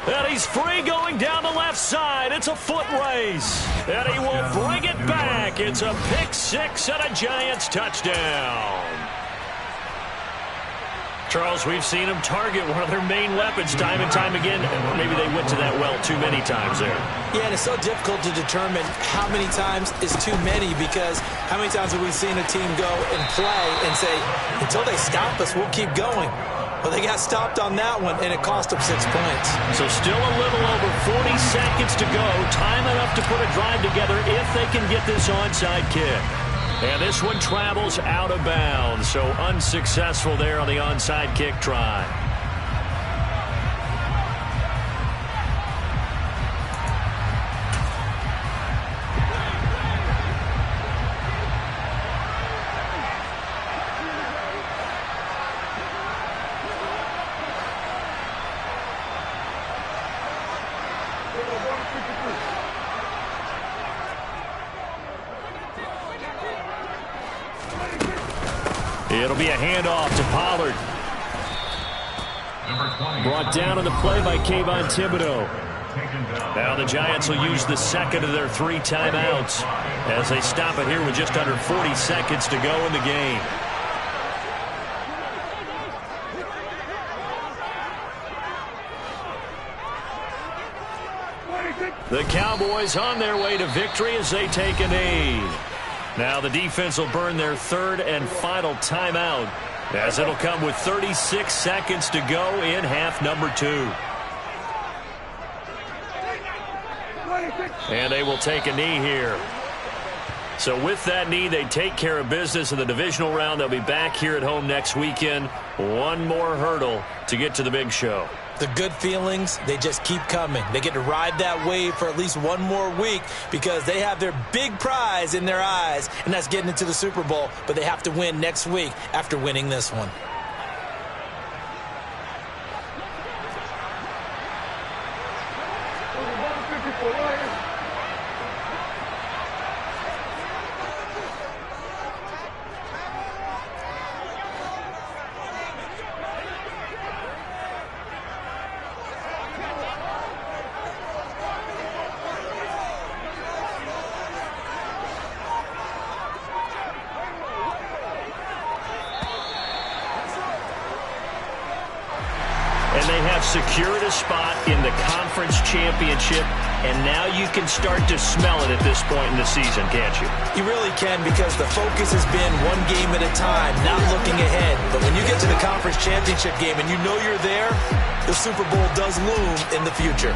And he's free going down the left side. It's a foot race. And he will bring it back. It's a pick six and a Giants touchdown. Charles, we've seen them target one of their main weapons time and time again. Or maybe they went to that well too many times there. Yeah, and it's so difficult to determine how many times is too many, because how many times have we seen a team go and play and say, until they stop us, we'll keep going. Well, they got stopped on that one, and it cost them 6 points. So still a little over 40 seconds to go. Time enough to put a drive together if they can get this onside kick. And this one travels out of bounds, so unsuccessful there on the onside kick try. It'll be a handoff to Pollard. Brought down on the play by Kayvon Thibodeau. Now the Giants will use the second of their 3 timeouts as they stop it here with just under 40 seconds to go in the game. The Cowboys on their way to victory as they take a knee. Now the defense will burn their 3rd and final timeout, as it'll come with 36 seconds to go in half number 2. And they will take a knee here. So with that knee, they take care of business in the divisional round. They'll be back here at home next weekend. One more hurdle to get to the big show. The good feelings, they just keep coming. They get to ride that wave for at least one more week because they have their big prize in their eyes, and that's getting into the Super Bowl. But they have to win next week after winning this one. Secured a spot in the conference championship, and now you can start to smell it at this point in the season, can't you? You really can, because the focus has been one game at a time, not looking ahead. But when you get to the conference championship game and you know you're there, the Super Bowl does loom in the future.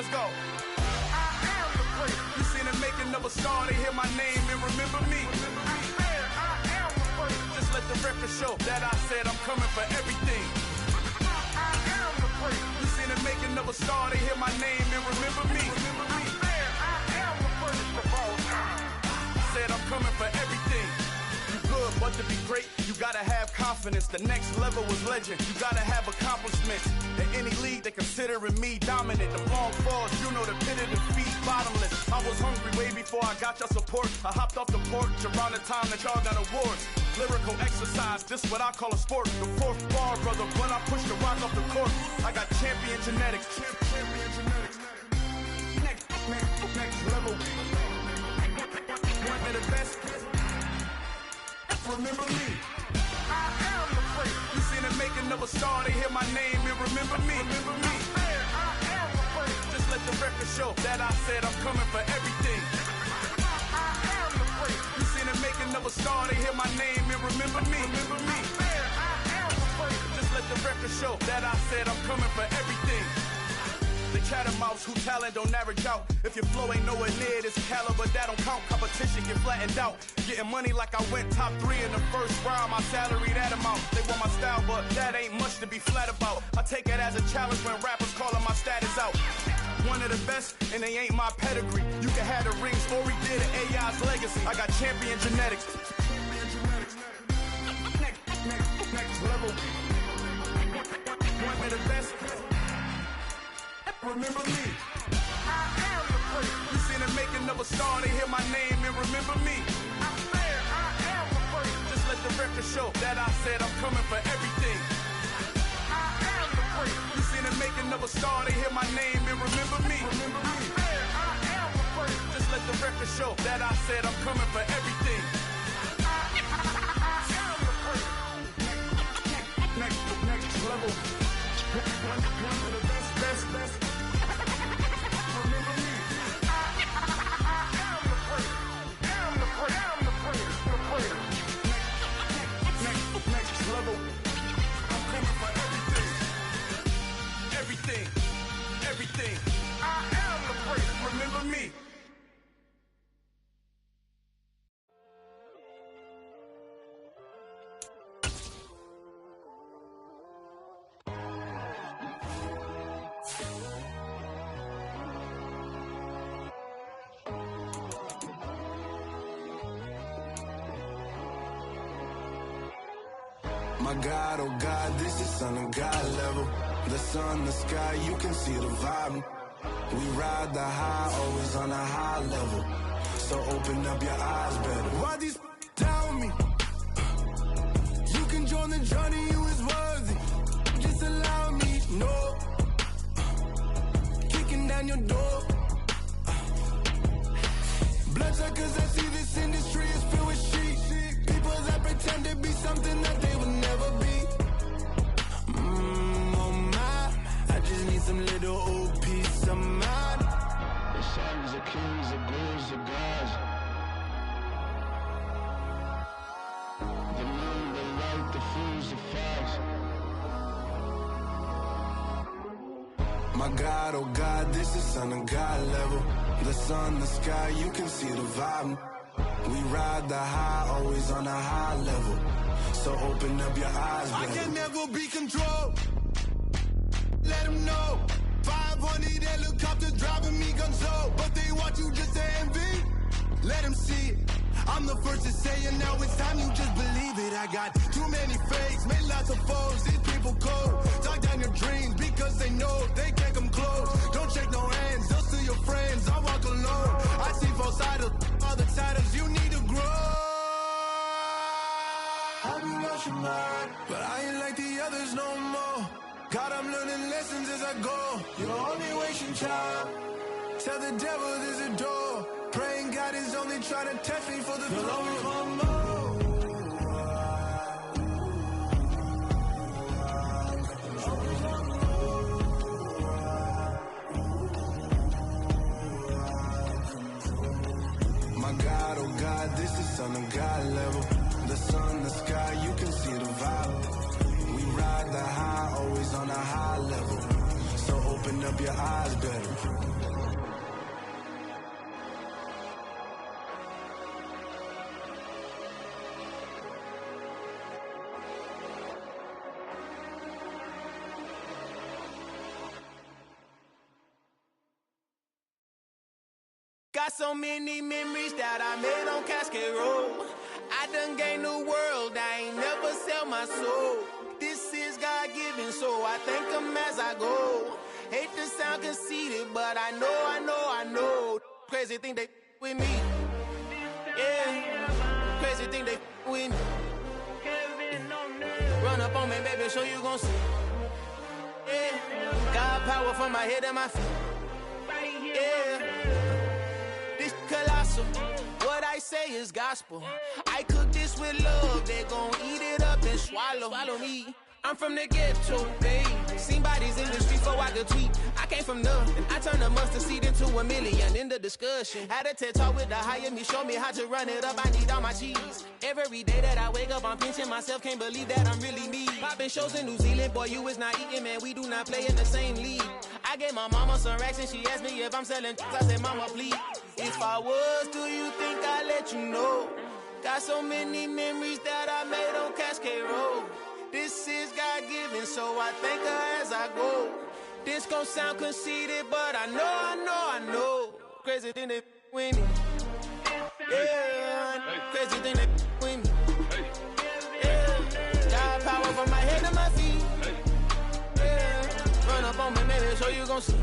Let's go. I am the place. You seen the making of a star, they hear my name and remember me. I am the place. Just let the record show that I said I'm coming for everything. I am the place. You seen the making of a star, they hear my name and remember me. I am the place of all time. Said I'm coming for everything. You good, but to be great, you gotta have confidence. The next level was legend. You gotta have accomplishments. In any league, they considering me dominant. The long falls, you know the pit of defeat, bottomless. I was hungry way before I got your support. I hopped off the porch around the time that y'all got awards. Lyrical exercise, this what I call a sport. The fourth bar, brother, when I push the rock off the court. I got champion genetics. Champion genetics. Next level. One of the best. Remember me. I am the place. You seen the making of a star, they hear my name and remember me. Remember me. I am the place. Just let the record show that I said I'm coming for everything. I am the place. You seen the making of a star, they hear my name and remember me. Remember me. I am the place. Just let the record show that I said I'm coming for everything. The catamounts who talent don't average out. If your flow ain't nowhere near this caliber, that don't count. Competition get flattened out. Getting money like I went top 3 in the first round. My salary that amount. They want my style, but that ain't much to be flat about. I take it as a challenge when rappers calling my status out. One of the best, and they ain't my pedigree. You can have the rings, or we did it, AI's legacy. I got champion genetics. Next level. One of the best. Remember me. I am the place. You seen the making of a star, they hear my name and remember me. I am the place. Just let the record show that I said I'm coming for everything. I am the place. You seen the making of a star, they hear my name and remember me. Remember me. I am the place. Just let the record show that I said I'm coming for everything. I am the place. Next level. One of the best. Everything. I am the place. Remember me. My God, oh God, this is son of God level. The sun, the sky, you can see the vibe. We ride the high, always on a high level. So open up your eyes better. Why these tell me? You can join the journey, you is worthy. Just allow me, no. Kicking down your door. Bloodsuckers, I see this industry is filled with sheep. People that pretend to be something that they would never be. Oh my, I just need some little old peace of mind. The sons of kings, the ghouls, the gods. The moon, the light, the fools, the facts. My God, oh God, this is son of God level. The sun, the sky, you can see the vibe. We ride the high, always on a high level. So open up your eyes, baby. I can never be controlled. Let them know. 500 helicopters driving me gonzo. But they want you just to envy. Let them see it. I'm the first to say it, now it's time you just believe it. I got too many fakes, made lots of foes. These people cold. Talk down your dreams because they know they can't come close. Don't shake no hands, they'll steal your friends. I walk alone. I see false idols, other titles, you need to grow. Have you lost your mind? But I ain't like the others no more. God, I'm learning lessons as I go. You're only wasting time. Tell the devil there's a door. Praying God is only trying to test me for the glory of more. My God, oh God, this is son of God level. The sun, the sky, you can see the vibe. We ride the high, always on a high level. So open up your eyes better. so many memories that I made on Cascade Road. I done gained the world, I ain't never sell my soul. This is God-given, so I thank him as I go. Hate to sound conceited, but I know. Crazy thing they with me. Yeah, crazy thing they with me. Run up on me, baby, show you gon' see. Yeah, God power from my head and my feet. Yeah, this colossal. What I say is gospel. I cook this with love. They gon' eat it up and swallow me. I'm from the ghetto, babe. Seen bodies in the street before I could tweet. I came from nothing. I turned a mustard seed into $1 million in the discussion. Had a TED talk with the higher me, show me how to run it up. I need all my cheese. Every day that I wake up, I'm pinching myself. Can't believe that I'm really me. Popping shows in New Zealand, boy, you is not eating, man. We do not play in the same league. I gave my mama some racks and she asked me if I'm selling. I said, mama, please. If I was, do you think I'd let you know? Got so many memories that I made on Cascade Road. This is God-given, so I thank her as I go. This gon' sound conceited, but I know. Crazy thing they with me. Yeah, crazy thing they with me. Yeah, God power from my head to my feet. Yeah, run up on me, maybe so you gon' see.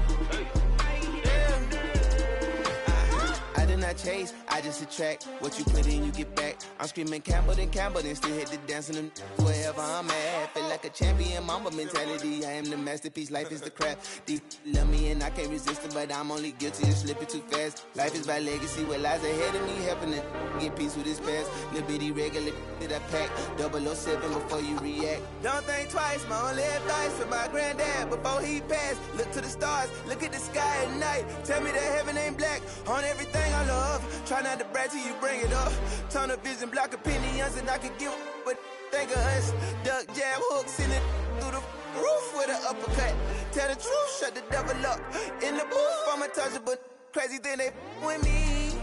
I did not chase, I just attract. What you put in, you get back. I'm screaming Campbell, then still hit the dance and wherever I'm at. Feel like a champion, mamba mentality. I am the masterpiece, life is the crap. Deep love me and I can't resist it, but I'm only guilty of slipping too fast. Life is by legacy, what lies ahead of me, helping to get peace with this past. Little bitty regular that I pack, 007 before you react. Don't think twice, my only advice for my granddad before he passed. Look to the stars, look at the sky at night. Tell me that heaven ain't black on everything I love. Try not to brag till you bring it up. Tunnel vision, block opinions, and I could give but think of us. Duck, jab, hooks in it through the roof with an uppercut. Tell the truth, shut the devil up. In the booth, I'm untouchable. Crazy thing they with me.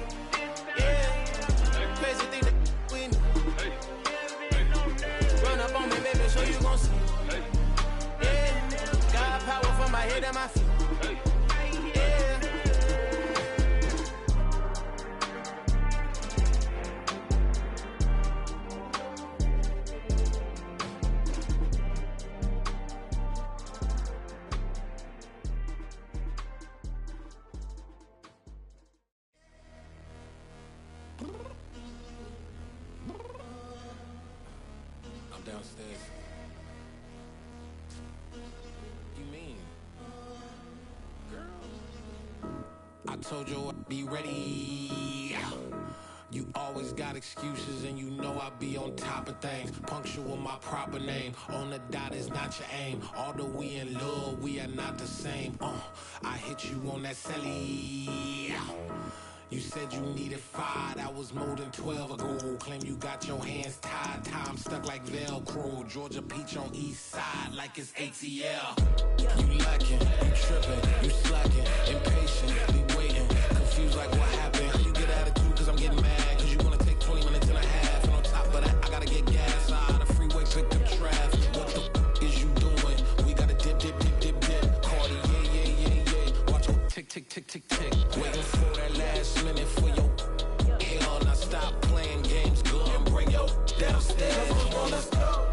Yeah, crazy thing they with me. Run up on me, baby, so you gon' see. Yeah, God power from my head and my feet. Downstairs. You mean? Girl, I told you I'd be ready. You always got excuses and you know I be on top of things. Punctual my proper name. On the dot is not your aim. Although we in love, we are not the same. I hit you on that celly. You said you needed 5, that was more than 12 ago. Claim you got your hands tied, time stuck like Velcro. Georgia peach on east side like it's ATL. You lacking, you tripping, you slacking, impatient, be waiting, confused like what happened. You get attitude cause I'm getting mad, cause you wanna take 20 minutes and a half. And on top of that, I gotta get gas out of the freeway, pick up traffic. What the is you doing? We gotta dip. Cardi, yeah. Watch your tick. Waiting for that last minute for your hell. Now stop playing games, good and bring your downstairs. Come on, let's go.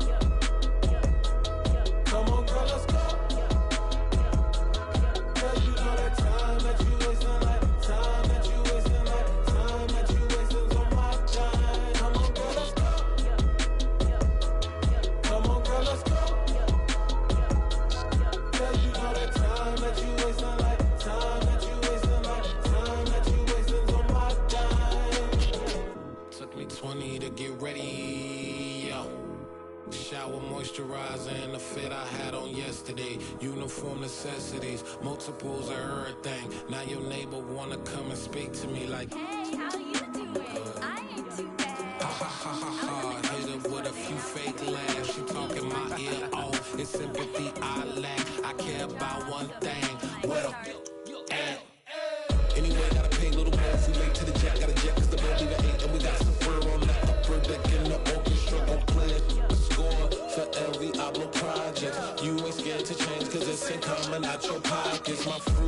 Come on, girl, let's go. Girl, you know that time that you wasting, like time that you wasting, like time that you wasting on my time. Come on, girl, let's go. Come on, girl, let's go. Girl, you know that time that you wasting, like time that you wasting, like time that you wasting on my time. Took me 20 to get ready, yo. Shower moisturizer and the fit I had on yesterday. Uniform necessities, multiples of everything. Now your neighbor wanna come and speak to me like, hey, how you doing? I ain't too bad. Ha. Hit her with a few fake laughs. She talking my ear off. It's sympathy I lack. I care about one thing. What up? Anyway, gotta pay a little more if we late to the jet. Got a jet cause the boat leave at 8. And we got some fur on the upper deck in the orchestra. Don't play it. Score for every Ablo project. You ain't scared to change cause it's in common out your pockets. My fruit.